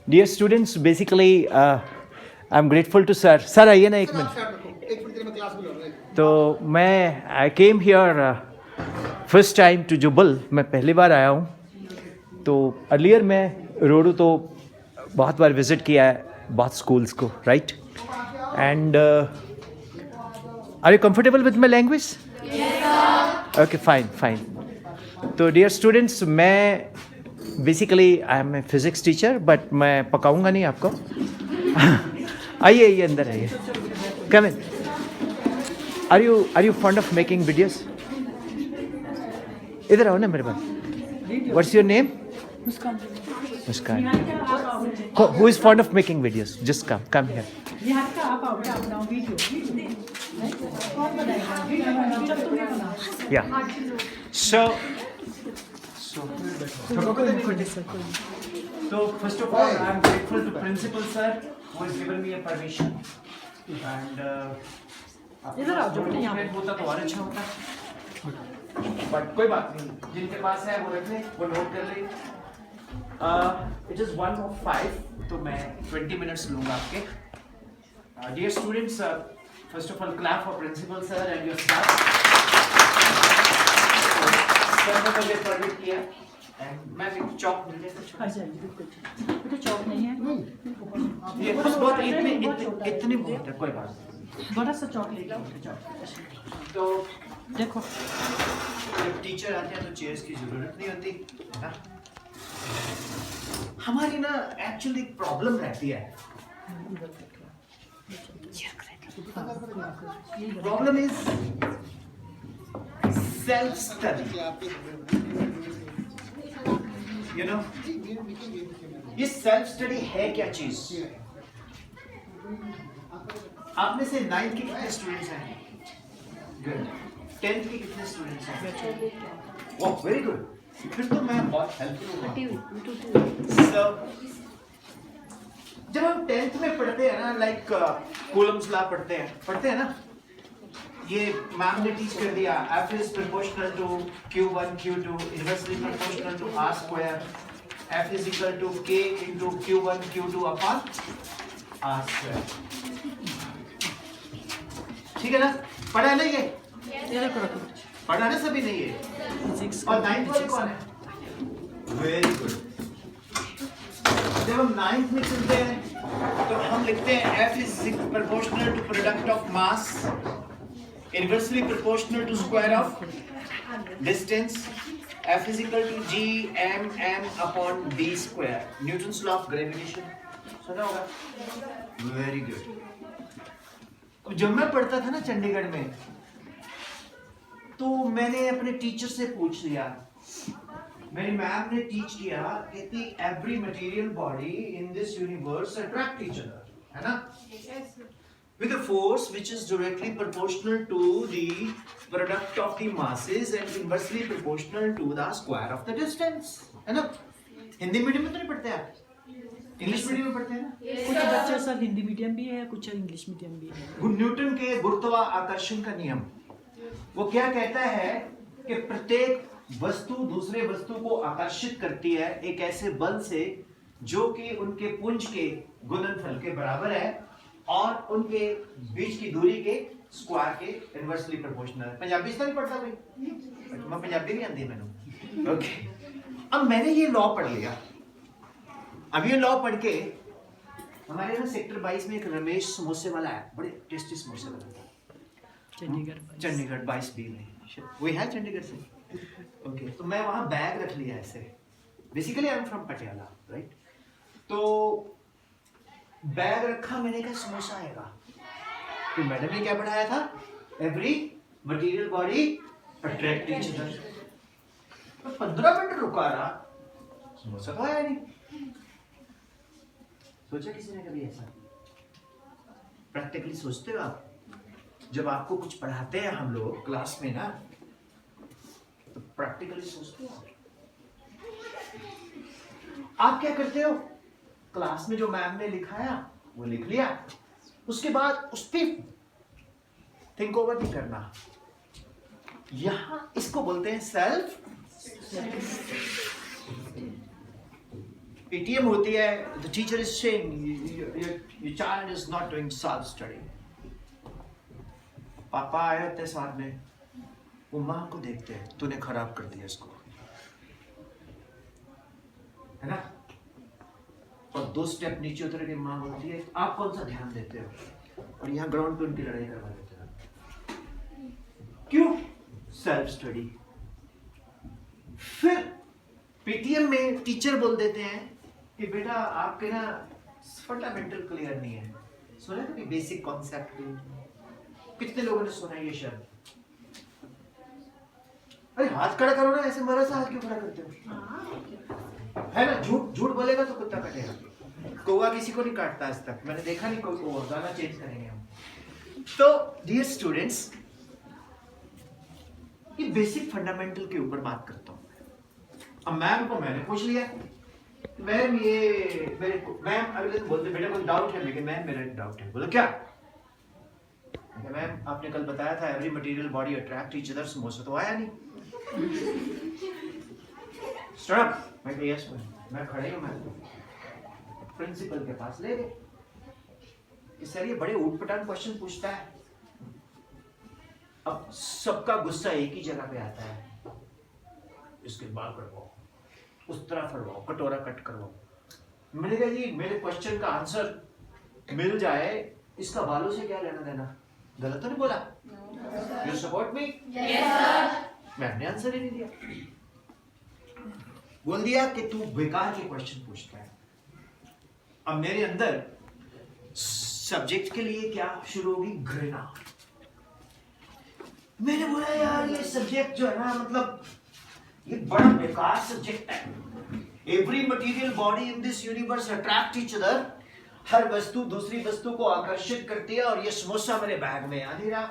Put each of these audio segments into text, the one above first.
Dear students, basically I'm grateful to sir. Sir आइए ना एक मिनट. तो मैं I came here first time to Jubbal. मैं पहली बार आया हूँ. तो अर्लियर मैं रोडू तो बहुत बार विजिट किया है बहुत स्कूल्स को, right? And are you comfortable with my language? Okay, fine fine. तो डियर स्टूडेंट्स, मैं basically I am a physics teacher, but मैं पकाऊंगा नहीं आपको. आइए आइए अंदर आइए. Come in. Are you fond of making videos? इधर आओ ना मेरे पास. What's your name? Muskan. Who is fond of making videos? Just come here. Yeah. So first of all, I am grateful to principal sir who has given me a permission. And होता तो और अच्छा होता, but कोई बात नहीं. जिनके पास है वो रख ले, वो नोट कर ले. It is 1:05, तो मैं 20 minutes लूँगा आपके. Dear students, first of all, clap for principal sir and your staff. Sir ने मुझे परमिट किया. मैं भी चौक मिल जाएगा. अच्छा जी, बिल्कुल. बेटा चौक नहीं है. ये बस बहुत इतने बहुत है, कोई बात नहीं. बड़ा सा चौक ले लो. तो देखो, जब टीचर आते हैं तो चेयर्स की जरूरत नहीं होती, है ना? हमारी ना एक्चुअली एक प्रॉब्लम रहती है. Problem is self study. You know, ये सेल्फ स्टडी है क्या चीज? आप में से 9th के कितने स्टूडेंट्स हैं? गुड. 10th के कितने स्टूडेंट्स हैं? वाह, वेरी गुड. फिर तो मैं बहुत हेल्पफुल हूँ. जब हम 10th में पढ़ते हैं ना, लाइक कूलम्स लॉ पढ़ते हैं ना, ये मैम ने टीच कर दिया. F is proportional to Q1 Q2 inversely proportional to R square. F is equal to K into Q1 Q2 upon R square. ठीक है ना? पढ़ा है ना ये? पढ़ा ना सभी ने ये? और 9th वाले कौन है? Very good. जब हम 9th में चलते हैं तो हम लिखते हैं F is proportional to product of mass, inversely proportional to square of distance. F is equal to G m m upon d square. Newton's law of gravitation सुना होगा? Very good. जब मैं पढ़ता था ना चंडीगढ़ में, तो मैंने अपने टीचर से पूछ लिया. मेरी मैम ने टीच किया कि every material body in this universe attract each other, है ना? With a force which is directly proportional to the product of the masses and inversely proportional to the square of the distance, है ना? Hindi medium में तो नहीं पढ़ते आप? English medium में पढ़ते हैं ना? कुछ बच्चे सर हिंदी मीडियम भी है, कुछ इंग्लिश मीडियम भी है. न्यूटन के गुरुत्वाकर्षण का नियम, वो क्या कहता है कि प्रत्येक वस्तु दूसरे वस्तु को आकर्षित करती है एक ऐसे बल से जो कि उनके पुंज के गुणनफल के बराबर है और उनके बीच की दूरी के स्क्वायर के इनवर्सली प्रोपोर्शनल है. पंजाबी से नहीं पढ़ता भाई? मैं पंजाबी नहीं आती मैंने. ओके. अब मैंने ये लॉ पढ़ लिया. अब ये लॉ पढ़ के हमारे ना सेक्टर 22 में एक रमेश समोसे वाला है, बड़े टेस्टी समोसे वाला. चंडीगढ़ 22 बी में वही है चंडीगढ़ से. ओके. तो मैं वहाँ बैग रख लिया ऐसे. Basically I am from Patiala, right? तो बैग रखा, मैंने कहा समोसा आएगा. तो मैडम ने क्या पढ़ाया था? Every material body attract each other. तो 15 मिनट रुका रहा, समोसा तो आया नहीं. सोचा किसी ने कभी ऐसा? प्रैक्टिकली सोचते हो आप? जब आपको कुछ पढ़ाते हैं हम लोग क्लास में ना, तो प्रैक्टिकली सोचते हो आप क्या करते हो? क्लास में जो मैम ने लिखाया वो लिख लिया, उसके बाद उस पर थिंक ओवर नहीं करना. यहां इसको बोलते हैं सेल्फ ATM होती है, the teacher is saying your child is not doing self study. पापा आए होते साथ में, वो माँ को देखते हैं, तूने खराब कर दिया इसको, है ना? और 2 स्टेप नीचे उतर के माँ बोलती है आप कौन सा ध्यान देते हो, और यहाँ ग्राउंड पे उनकी लड़ाई करवा देते हो। क्यों? Self study. फिर पीटीएम में टीचर बोल देते हैं कि बेटा आपके ना फंडामेंटल क्लियर नहीं है। सुना है बेसिक कॉन्सेप्ट? कितने लोगों ने सुना ये शब्द? अरे हाथ खड़ा करो ना, ऐसे मरा सा हाथ क्यों खड़ा करते हो? है ना, झूठ झूठ बोलेगा तो कुत्ता कटेगा। कौवा किसी को नहीं काटता आज तक, मैंने देखा नहीं कोई कौवा। गाना चेंज करेंगे हम। तो डियर स्टूडेंट्स, ये बेसिक फंडामेंटल के ऊपर बात करता हूं। अब मैम को मैंने पूछ लिया, मैम ये मैम अगले दिन बोलते बेटा कोई डाउट है? लेकिन मैम मेरा डाउट है। बोलो क्या? मैम आपने कल बताया था every material body attract each other, samosa तो आया नहीं। स्टॉप। मैं कहा यस मैं खड़े हूं। मैं प्रिंसिपल के पास ले गए कि सर ये बड़े ऊटपटांग क्वेश्चन पूछता है। अब सबका गुस्सा एक ही जगह पे आता है, इसके बाल कटवाओ, उस तरफ फड़वाओ, कटोरा कट करवाओ। मैंने कहा जी मेरे क्वेश्चन का आंसर मिल जाए, इसका बालों से क्या लेना देना? गलत तो नहीं बोला? You support me? Yes sir. मैंने आंसर ही नहीं दिया, बोल दिया कि तू बेकार के क्वेश्चन पूछता है। अब मेरे अंदर सब्जेक्ट के लिए क्या शुरू होगी? घृणा। मैंने बोला यार ये सब्जेक्ट जो है ना, मतलब ये बड़ा बेकार सब्जेक्ट है। Every material body in this universe attract each other. हर वस्तु दूसरी वस्तु को आकर्षित करती है, और ये समोसा मेरे बैग में आ नहीं रहा।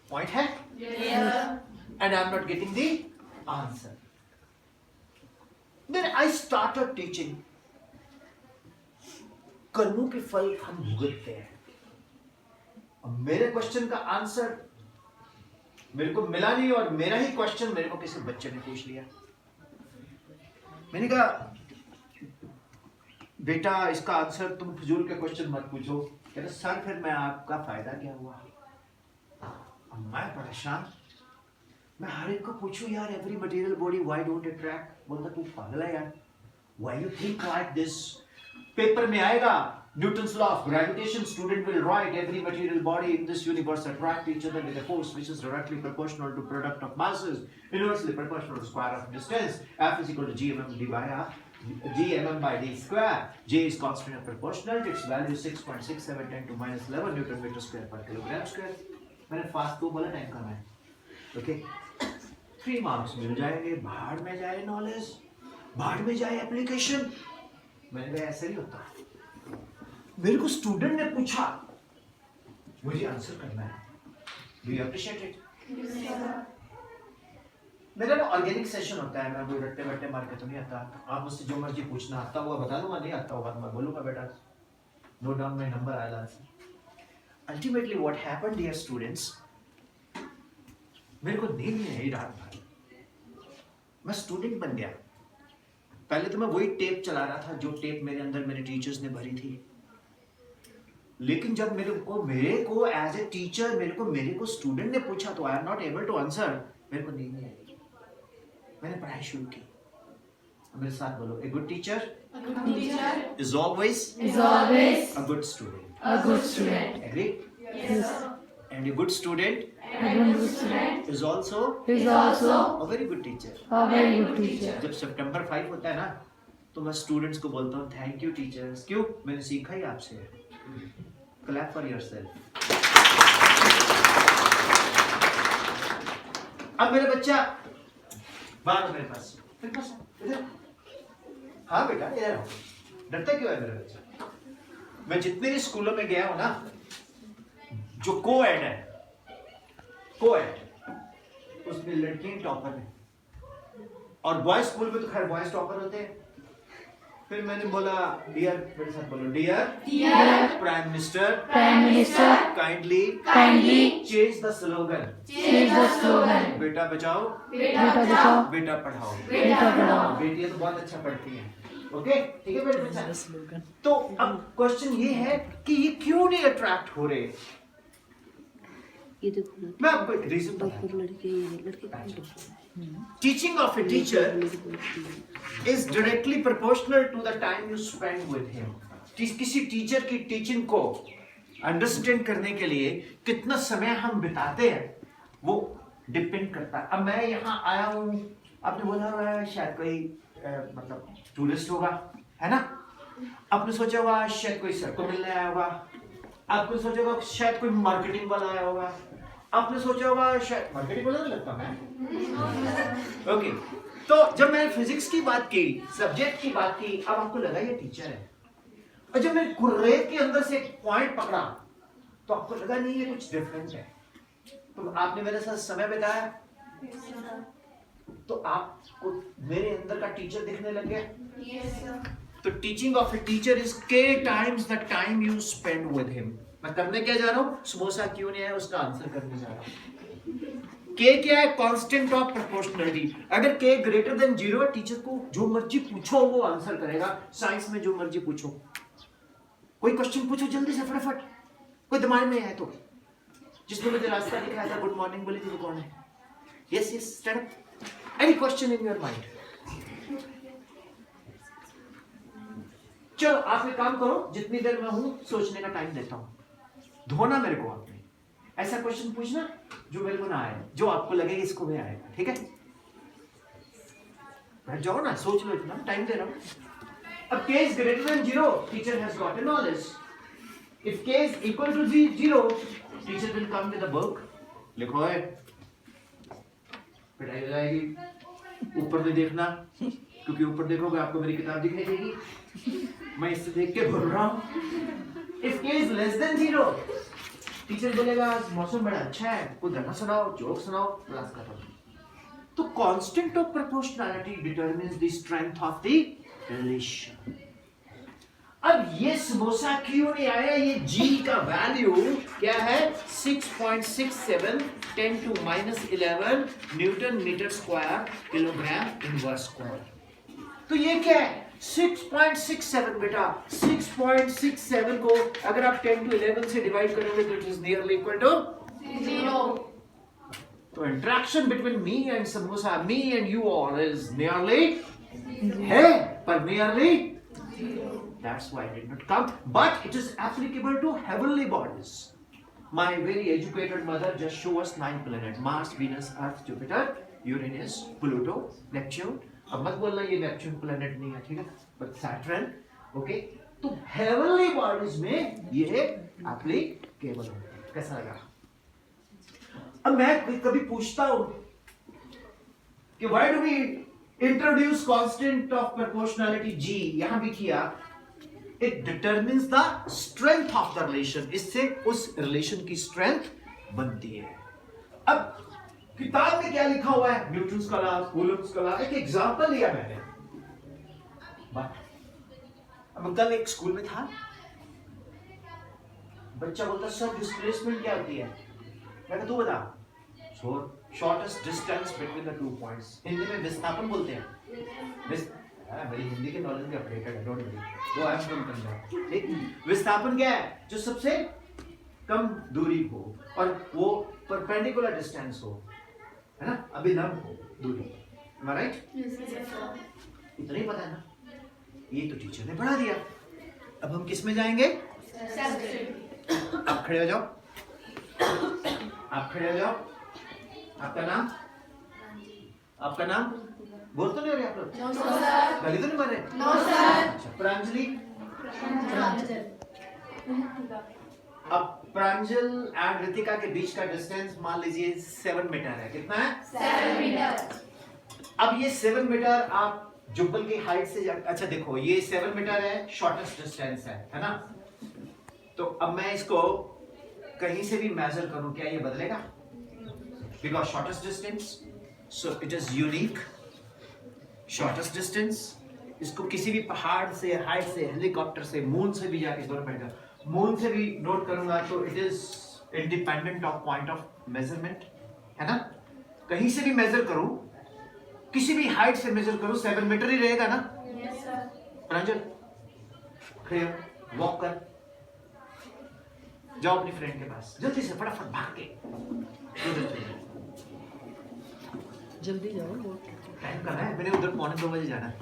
पॉइंट है? And I am not getting the answer. Then I started teaching. कर्मों के फल हम भुगतते हैं। अब मेरे क्वेश्चन का आंसर मेरे को मिला नहीं, और मेरा ही क्वेश्चन मेरे को किसी बच्चे ने पूछ लिया। मैंने कहा बेटा इसका आंसर तुम फिजूल के क्वेश्चन मत पूछो। कहते सर फिर मैं आपका फायदा क्या हुआ? अब मैं परेशान, मैं हर एक को पूछूं यार every material body why don't attract. बोलता तू पागल है यार, why you think like this? Paper में आएगा Newton's law of gravitation. Student will write every material body in this universe attract each other with a force which is directly proportional to product of masses, inversely proportional to square of distance. F is equal to gmm by d square. J is constant and proportional. Its value is 6.67 10 to minus 11 Newton meter square per kilogram square. मैंने fast तो बोला time कम है। Okay 3 marks मिल जाएंगे। भाड़ में जाए knowledge, भाड़ में जाए एप्लीकेशन। मैंने कहा ऐसा नहीं होता। मेरे को स्टूडेंट ने पूछा, मुझे आंसर करना है। Do you appreciate it? मेरा ना ऑर्गेनिक सेशन होता है, मैं कोई रट्टे बट्टे मार के तो नहीं आता। आप मुझसे जो मर्जी पूछना, आता हुआ बता दूंगा, नहीं आता हुआ मैं बोलूंगा बेटा note down my number, I will answer. Ultimately what happened dear students, मेरे को नींद नहीं आई रात भर। मैं स्टूडेंट बन गया। पहले तो मैं वही टेप चला रहा था जो टेप मेरे अंदर मेरे टीचर्स ने भरी थी। लेकिन जब मेरे को एज ए टीचर मेरे को स्टूडेंट ने पूछा तो I am not able to answer. मेरे को नींद नहीं आई। मैंने पढ़ाई शुरू की। मेरे साथ बोलो, a good teacher is always a good student. Agree? And a good student is also a very good teacher. जब सितंबर 5 होता है ना, तो मैं स्टूडेंट्स को बोलता हूँ थैंक यू टीचर्स। क्यों? मैंने सीखा ही आपसे। Clap for yourself. अब मेरा बच्चा बाहर मेरे पास इधर। हाँ बेटा इधर आओ। डरता क्यों है मेरा बच्चा? मैं जितने भी स्कूलों में गया हूँ ना, जो को-एड है, उसमें लड़कियां टॉपर हैं, और बॉयज स्कूल में तो खैर बॉयज टॉपर होते हैं। फिर मैंने बोला डियर, मेरे साथ बोलो dear prime minister kindly change the slogan बेटा बचाओ बेटा पढ़ाओ। बेटियां तो बहुत अच्छा पढ़ती हैं, ओके ठीक है बेटा। स्लोगन। तो अब क्वेश्चन ये है कि ये क्यों नहीं अट्रैक्ट हो रहे। मैं आपको रीजन बताऊं। Teaching of a teacher is directly proportional to the time you spend with him. किसी टीचर की टीचिंग को अंडरस्टैंड करने के लिए कितना समय हम बिताते हैं वो डिपेंड करता है। अब मैं यहाँ आया हूँ, आपने बोला हुआ शायद कोई मतलब टूरिस्ट होगा, है ना? आपने सोचा होगा शायद कोई सर को मिलने आया होगा, आपने सोचा होगा शायद कोई मार्केटिंग वाला आया होगा, आपने सोचा होगा शायद मार्केटिंग वाला नहीं लगता मैं। ओके, तो जब मैंने फिजिक्स की बात की, सब्जेक्ट की बात की, अब आपको लगा ये टीचर है। और जब मैंने कुर्रेद के अंदर से एक पॉइंट पकड़ा तो आपको लगा नहीं ये कुछ डिफरेंट है। तो आपने मेरे साथ समय बिताया तो आपको मेरे अंदर का टीचर दिखने लग गया। तो teaching of a teacher is k times the time you spend with him। मैं करने क्या जा रहा हूँ, समोसा क्यों नहीं है उसका आंसर करने जा रहा हूँ। k क्या है, कांस्टेंट ऑफ प्रोपोर्शनलिटी। अगर k ग्रेटर देन 0 है, टीचर को जो मर्जी पूछो वो आंसर करेगा। साइंस में जो मर्जी पूछो, कोई क्वेश्चन पूछो जल्दी से फटाफट, कोई दिमाग में है तो। जिसने मुझे रास्ता दिखाया था, गुड मॉर्निंग बोली थी, वो कौन है? Yes yes stand up, any question in your mind. चलो आप एक काम करो, जितनी देर मैं हूं सोचने का टाइम देता हूं। धोना मेरे को आपने, ऐसा क्वेश्चन पूछना जो मेरे को ना आए, जो आपको लगे इसको भी आएगा, ठीक है? बैठ जाओ ना, सोच लो, इतना टाइम दे रहा हूं। अब k is greater than 0, teacher has got a knowledge. If k is equal to 0, teacher will come with a book. लिखो है, पिटाई हो जाएगी। ऊपर नहीं देखना, क्योंकि ऊपर देखोगे आपको मेरी किताब दिखाई देगी। मैं इससे देख के बोल रहा हूँ। If k is less than 0, teacher बोलेगा मौसम बड़ा अच्छा है, कोई गाना सुनाओ, जोक सुनाओ, क्लास खत्म। तो constant of proportionality determines the strength of the relation. अब ये समोसा क्यों नहीं आया, ये g का वैल्यू क्या है, 6.67 10 to -11 newton metre square kilogram inverse square. तो ये क्या है, 6.67 बेटा। 6.67 को अगर आप 10 to 11 से डिवाइड करोगे तो it is nearly equal to 0। तो interaction between me and samosa, me and you all is nearly है, पर nearly that's why it did not come, but it is applicable to heavenly bodies. My very educated mother just show us 9 planets: Mars, Venus, Earth, Jupiter, Uranus, Pluto, Neptune. अब मत बोलना ये Neptune planet नहीं है, ठीक है, but Saturn, okay? तो heavenly bodies में ये applicable है। कैसा लगा? अब मैं कभी पूछता हूँ कि why do we introduce constant of proportionality G? यहां भी किया। It determines the strength of the relation. इससे उस रिलेशन की स्ट्रेंथ बनती है। अब किताब में क्या लिखा हुआ है, न्यूटन्स का लॉ, कूलम्ब्स का लॉ, एक एग्जांपल लिया मैंने। अब कल एक स्कूल में था, बच्चा बोलता सर डिस्प्लेसमेंट क्या होती है? मैं कहा तू बता। Shortest distance between the 2 points. Hindi में विस्थापन बोलते हैं। मेरी हिंदी के नॉलेज में अपडेटेड है, डोंट वरी, वो आई एम फ्रॉम पंजाब। ठीक, विस्थापन क्या है, जो सबसे कम दूरी हो और वो परपेंडिकुलर डिस्टेंस हो, है ना, अभिलंब हो दूरी। एम आई राइट? इतना ही पता है ना, ये तो टीचर ने पढ़ा दिया। अब हम किस में जाएंगे? आप खड़े हो जाओ, आप खड़े हो जाओ। आपका नाम? आपका नाम बोल तो नहीं रहे आप लोग? गाली तो नहीं मार रहे? अच्छा, प्रांजलि। अब प्रांजल एंड रितिका के बीच का डिस्टेंस मान लीजिए 7 मीटर है। कितना है? 7 मीटर। अब ये 7 मीटर आप जुब्बल की हाइट से, अच्छा देखो ये 7 मीटर है, शॉर्टेस्ट डिस्टेंस है ना? तो अब मैं इसको कहीं से भी मेजर करूं, क्या ये बदलेगा? Because shortest distance, so it is unique. Shortest distance, इसको किसी भी पहाड़ से, हाइट से, हेलीकॉप्टर से, मून से भी जाके दोनों बैठ जाओ, मून से भी नोट करूंगा तो it is independent of point of measurement, है ना? कहीं से भी मेजर करूं, किसी भी हाइट से मेजर करूं, 7 मीटर ही रहेगा ना? Yes sir. प्रांजल खड़े हो, वॉक कर, जाओ अपनी फ्रेंड के पास जल्दी से, फटाफट भाग के, जल्दी जाओ, वो टाइम करना है, मैंने उधर 1:45 बजे जाना है,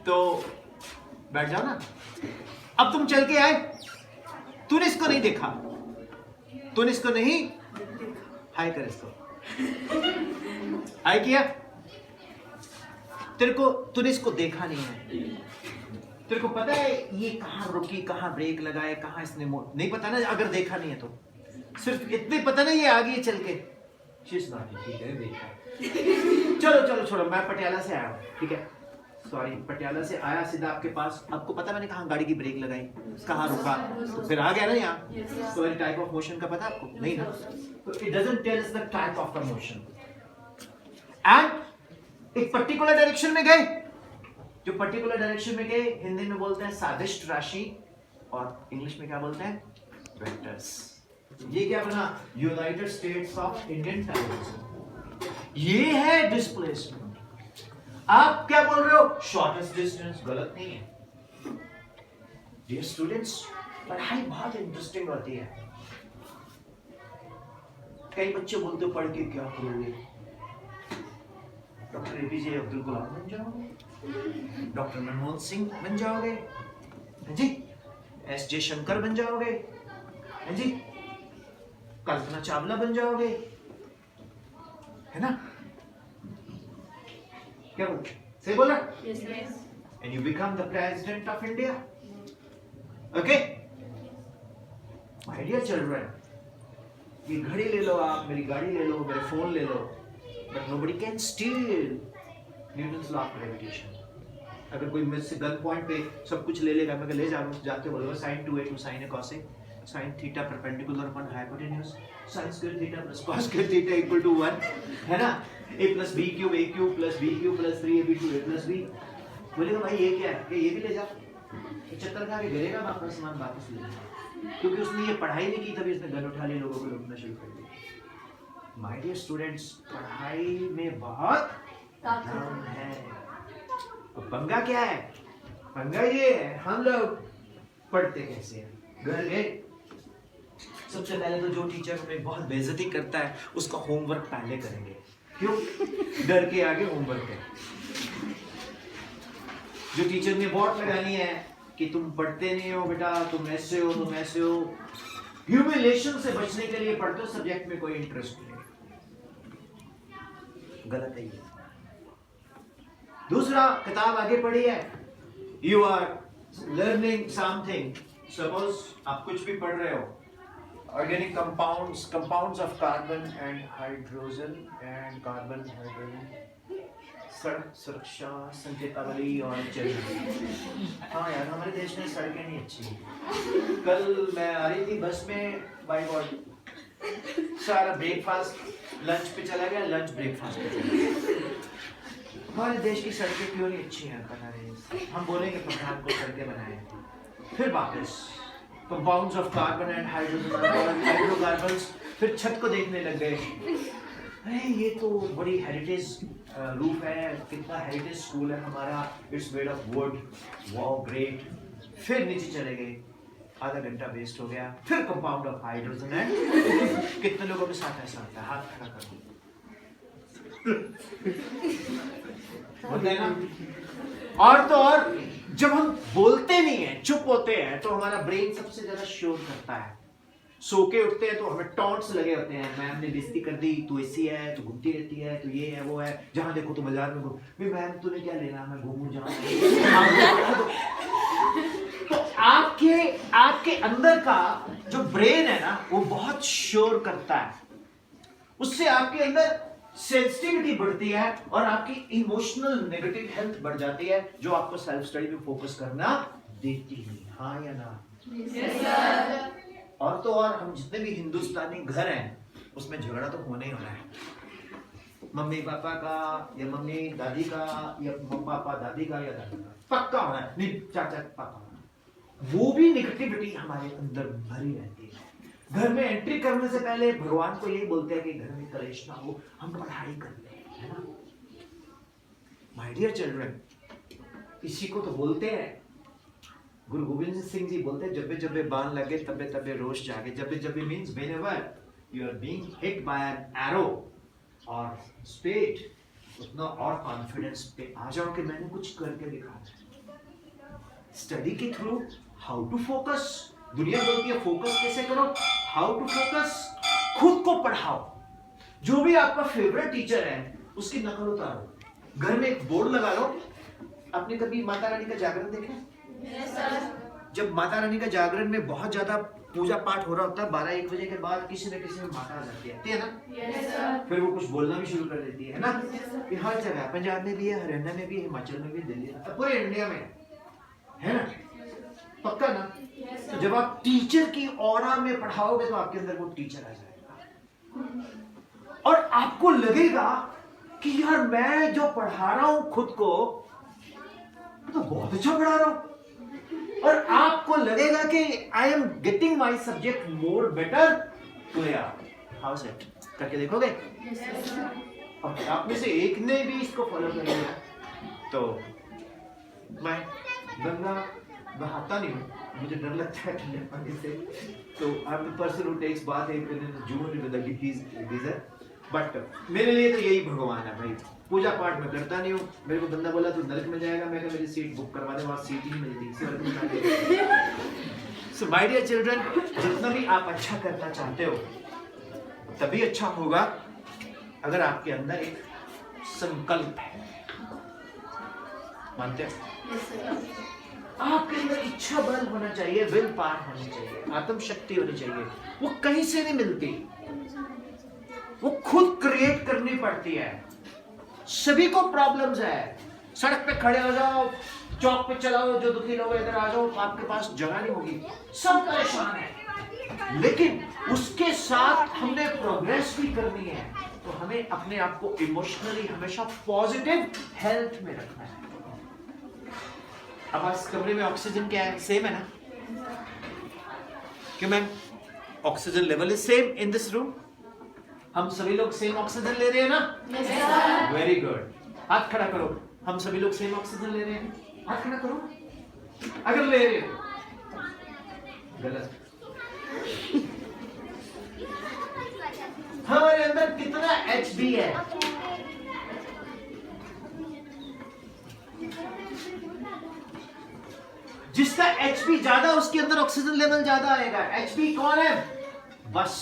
तो बैठ जाओ ना। अब तुम चल के आए, तूने इसको नहीं देखा, तूने इसको नहीं, हाय कर इसको, हाय किया, तेरे को, तूने इसको देखा नहीं है, तेरे को पता है ये कहाँ रुकी, कहाँ ब्रेक लगाए, कहाँ इसने नहीं पता ना, अगर देखा नहीं है तो सिर्फ इतने पता ना ये आ गई चल के, शीश ना ठीक है देखा, चलो चलो छोड़ो, मैं पटियाला से आया हूँ, ठीक है, सॉरी पटियाला से आया सीधा आपके पास, आपको पता मैंने कहाँ गाड़ी की ब्रेक लगाई, कहाँ रुका, तो फिर आ गया ना यहाँ, तो टाइप ऑफ मोशन का पता आपको नहीं ना, तो it doesn't tell us the type of the motion, and एक पर्टिकुलर डायरेक्शन में गए, जो पर्टिकुलर डायरेक्शन में गए हिंदी में बोलते हैं सादिश राशि, और इंग्लिश में क्या बोलते हैं, वेक्टर्स। ये क्या बना, United states of Indian time, ये है डिस्प्लेसमेंट। आप क्या बोल रहे हो, शॉर्टेस्ट डिस्टेंस, गलत नहीं है डियर स्टूडेंट्स, पढ़ाई बहुत इंटरेस्टिंग होती है। कई बच्चे बोलते पढ़ के क्या करोगे, डॉक्टर एपीजे अब्दुल कलाम बन जाओगे, डॉक्टर मनमोहन सिंह बन जाओगे, जी एस जयशंकर बन जाओगे, जी कल्पना चावला बन जाओगे, है ना? क्या बोल, सही बोला? Yes yes. And you become the president of India. Okay? My dear children, ये घड़ी ले लो आप, मेरी गाड़ी ले लो, मेरे फोन ले लो, but nobody can steal Newton's law of gravitation. अगर कोई मुझसे गन पॉइंट पे सब कुछ ले लेगा, मैं ले जाते बोलूँगा sin 2a to sin a cos a, sin theta perpendicular upon hypotenuse, sin square theta plus cos square theta equal to 1, है ना? a plus b cube plus b cube plus 3ab to a plus b, बोलेगा भाई ये क्या है, ये भी ले जा, चक्कर खा के गिरेगा, वापस सामान वापस ले जाएगा, क्योंकि उसने ये पढ़ाई नहीं की, तभी उसने गन उठा ली, लोगों को लूटना शुरू कर दिया। माय डियर स्टूडेंट्स, पढ़ाई में बहुत दम है। तो पंगा क्या है, पंगा ये है हम लोग पढ़ते कैसे हैं। घर गए, सबसे पहले तो जो टीचर हमें बहुत बेइज्जती करता है उसका होमवर्क पहले करेंगे, क्यों, डर के आगे होमवर्क है। जो टीचर ने बोर्ड लगानी है कि तुम पढ़ते नहीं हो बेटा, तुम ऐसे हो, तुम ऐसे हो, ह्यूमिलेशन से बचने के लिए पढ़ते हो, सब्जेक्ट में कोई इंटरेस्ट नहीं, गलत है ये। दूसरा, किताब आगे पढ़ी है, you are learning something, suppose आप कुछ भी पढ़ रहे हो, organic compounds of carbon and hydrogen and carbon hydrogen, सड़क सुरक्षा संकेतावली और चरण। हाँ यार, हमारे देश में सड़कें नहीं अच्छी। कल मैं आ रही थी बस में, बाय गॉड सारा ब्रेकफास्ट लंच पे चला गया, लंच ब्रेकफास्ट पे चला गया। हमारे देश की सड़कें क्यों नहीं अच्छी हैं पता नहीं, हम बोलेंगे प्रधान को सड़कें बनाए, फिर वापस compounds of carbon and hydrocarbons, फिर छत को देखने लग गए, अरे ये तो बड़ी हेरिटेज रूफ है, कितना हेरिटेज स्कूल है हमारा, it's made of would, wow great. फिर नीचे चले गए, आधा घंटा वेस्ट हो गया, फिर कंपाउंड ऑफ हाइड्रोजन है। कितने लोगों के साथ ऐसा होता है, हाथ खड़ा कर दो, होता है ना। और तो और जब हम बोलते नहीं है, चुप होते हैं, तो हमारा ब्रेन सबसे ज्यादा शोर करता है। सो के उठते हैं तो हमें टॉन्ट्स लगे होते हैं, मैम ने बेइज्जती कर दी, तू ऐसी है, तू घूमती रहती है, तू ये है वो है, जहां देखो तो बाजार में घूम, मैम तूने क्या लेना, मैं घूमूं जहां। तो आपके अंदर का जो ब्रेन है ना, वो बहुत शोर करता है, उससे आपके अंदर सेंसिटिविटी बढ़ती है और आपकी इमोशनल नेगेटिव हेल्थ बढ़ जाती है, जो आपको सेल्फ स्टडी में फोकस करना देती नहीं। हाँ या ना? Yes sir. और तो और हम जितने भी हिंदुस्तानी घर हैं उसमें झगड़ा तो होना ही होना है। मम्मी पापा का या मम्मी दादी का या पापा दादी का या दादी का पक्का होना है, नहीं चाचा पापा, वो भी निगेटिविटी हमारे अंदर भरी रहती है। घर में एंट्री करने से पहले भगवान को यही बोलते हैं कि घर में कलेश ना हो, हम पढ़ाई कर ले, है ना। माय डियर चिल्ड्रन, इसी को तो बोलते हैं, गुरु गोविंद सिंह जी बोलते हैं, जबे जबे बाण लगे तबे तबे रोष जागे। जबे जबे means whenever you are being hit by an arrow और स्पेड, उतना और कॉन्फिडेंस पे आ जाओ कि मैंने कुछ करके दिखाया। स्टडी के थ्रू हाउ टू फोकस, दुनिया बोलती है फोकस कैसे करो, हाउ टू फोकस, खुद को पढ़ाओ। जो भी आपका फेवरेट टीचर है उसकी नकल उतारो, घर में एक बोर्ड लगा लो। आपने कभी माता रानी का जागरण देखा? Yes, sir. जब माता रानी का जागरण में बहुत ज्यादा पूजा पाठ हो रहा होता है, 12-1 बजे के बाद किसी न किसी में माता आ जाती है ना। Yes, sir. फिर वो कुछ बोलना भी शुरू कर देती है ना। ये हर जगह, पंजाब में भी है, हरियाणा में भी है, हिमाचल में भी, दिल्ली में, पूरे इंडिया में है ना, पक्का ना। Yes, तो sir. जब आप टीचर की ऑरा में पढ़ाओगे तो आपके अंदर वो टीचर आ जाएगा और आपको लगेगा कि यार मैं जो पढ़ा रहा हूं खुद को तो बहुत अच्छा पढ़ा रहा हूं, और आपको लगेगा कि I am getting my subject more better. तो यार हाउ इज इट, करके देखोगे? Yes, sir. और आप में से एक ने भी इसको फॉलो कर लिया तो मैं गंगा बहाता नहीं हूँ, मुझे डर लगता है ठंडे पानी से, तो I am the person who takes bath एक दिन in June with the geyser. But मेरे लिए तो यही भगवान है भाई। पूजा पाठ में करता नहीं हूँ। मेरे को बंदा बोला तू नरक में जाएगा, मैंने मेरी सीट बुक करवा दे, वहाँ सीट ही नहीं मिलती। सो माय डियर चिल्ड्रन, जितना भी आप अच्छा करना चाहते हो तभी अच्छा होगा अगर आपके अंदर एक संकल्प है। मानते हो? Yes, sir. आपके अंदर इच्छा बल होना चाहिए, विल पावर होनी चाहिए, आत्म शक्ति होनी चाहिए। वो कहीं से नहीं मिलती, वो खुद क्रिएट करनी पड़ती है। सभी को प्रॉब्लम्स है। सड़क पे खड़े हो जाओ, चौक पे चलाओ, जो दुखी लोग इधर आ जाओ, आपके पास जगह नहीं होगी, सब परेशान है। लेकिन उसके साथ हमने प्रोग्रेस भी करनी है, तो हमें अपने आप को इमोशनली हमेशा पॉजिटिव हेल्थ में रखना है। अब इस कमरे में ऑक्सीजन क्या है? सेम है ना? क्यों ma'am? Oxygen level is same in this room. हम सभी लोग सेम ऑक्सीजन ले रहे हैं ना? Yes, sir. Very good. हाथ खड़ा करो। हम सभी लोग सेम ऑक्सीजन ले रहे हैं? हाथ खड़ा करो अगर ले रहे हो। गलत। हमारे अंदर कितना HB है? जिसका HB ज्यादा उसके अंदर ऑक्सीजन लेवल ज्यादा आएगा। HB कौन है? बस।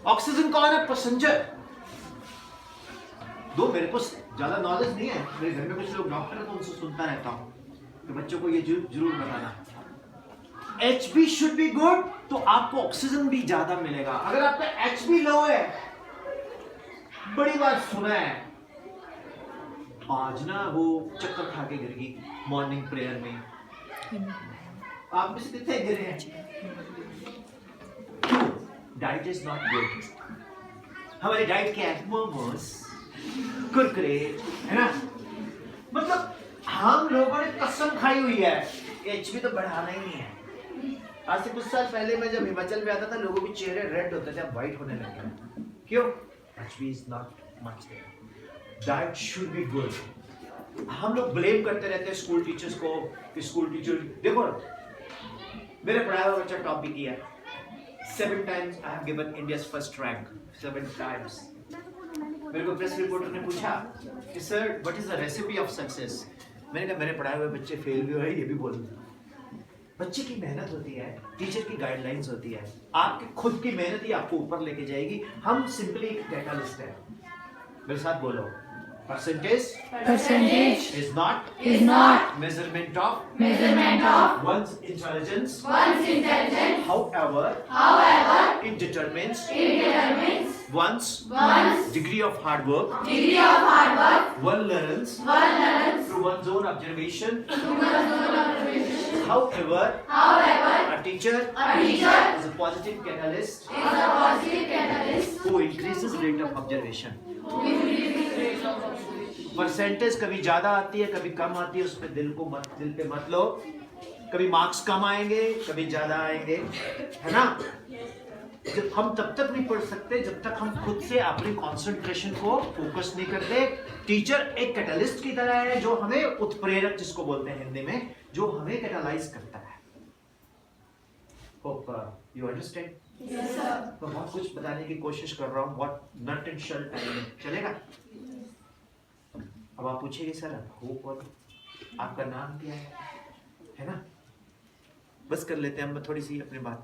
ऑक्सीजन कौन है? पैसेंजर। दो मेरे को ज्यादा नॉलेज नहीं है, मेरे घर में कुछ लोग डॉक्टर है तो उनसे सुनता रहता हूँ, तो बच्चों को ये जरूर बताना। HB शुड बी गुड, तो आपको ऑक्सीजन भी ज्यादा मिलेगा। अगर आपका HB लो है, बड़ी बात सुना है, आज ना वो चक्कर खा के गिर गई मॉर्निंग प्रेयर में। आप में से कितने गिरे हैं? क्यों? Diet is not good. हमारी डाइट क्या है? मोमोस, कुरकुरे, है ना? मतलब हम लोगों ने कसम खाई हुई है HB तो बढ़ाना ही नहीं है। आज से कुछ साल पहले मैं जब हिमाचल में आता था, लोगों के चेहरे रेड होते थे, अब व्हाइट होने लगे हैं। क्यों? HB is not much there. Diet should be good. हम लोग ब्लेम करते रहते हैं स्कूल टीचर्स को कि स्कूल टीचर देखो, मेरे पढ़ाया हुआ बच्चा टॉप भी किया 7 times I have given India's first rank 7 times। मेरे को प्रेस रिपोर्टर ने पूछा कि sir what is the recipe of success. मैंने कहा मेरे पढ़ाए हुए बच्चे फेल भी हुए, ये भी बोल दूं। बच्चे की मेहनत होती है, टीचर की गाइडलाइंस होती है, आपकी खुद की मेहनत ही आपको ऊपर लेके जाएगी। हम सिंपली एक कैटलिस्ट है। मेरे साथ बोलो, percentage is not measurement of one's intelligence, however it determines one's degree of hard work one learns through one's own observation. However, a teacher is a positive catalyst who increases rate of observation. Percentage कभी ज्यादा आती है, कभी कम आती है, उस पे दिल पे मत लो। कभी मार्क्स कम आएंगे, कभी ज्यादा आएंगे, है ना। जब हम तब तक नहीं पढ़ सकते जब तक हम खुद से अपने कंसंट्रेशन को फोकस नहीं करते। टीचर एक कैटलिस्ट की तरह है जो हमें उत्प्रेरक, जिसको बोलते हैं हिंदी में, जो हमें कैटलाइज करता है। Hope you understand. Yes sir. तो बहुत कुछ बताने की कोशिश कर रहा हूँ, what nut and shell time चलेगा। अब आप पूछिए सर होप और आपका नाम क्या है ना। बस कर लेते हैं हम थोड़ी सी अपनी बात।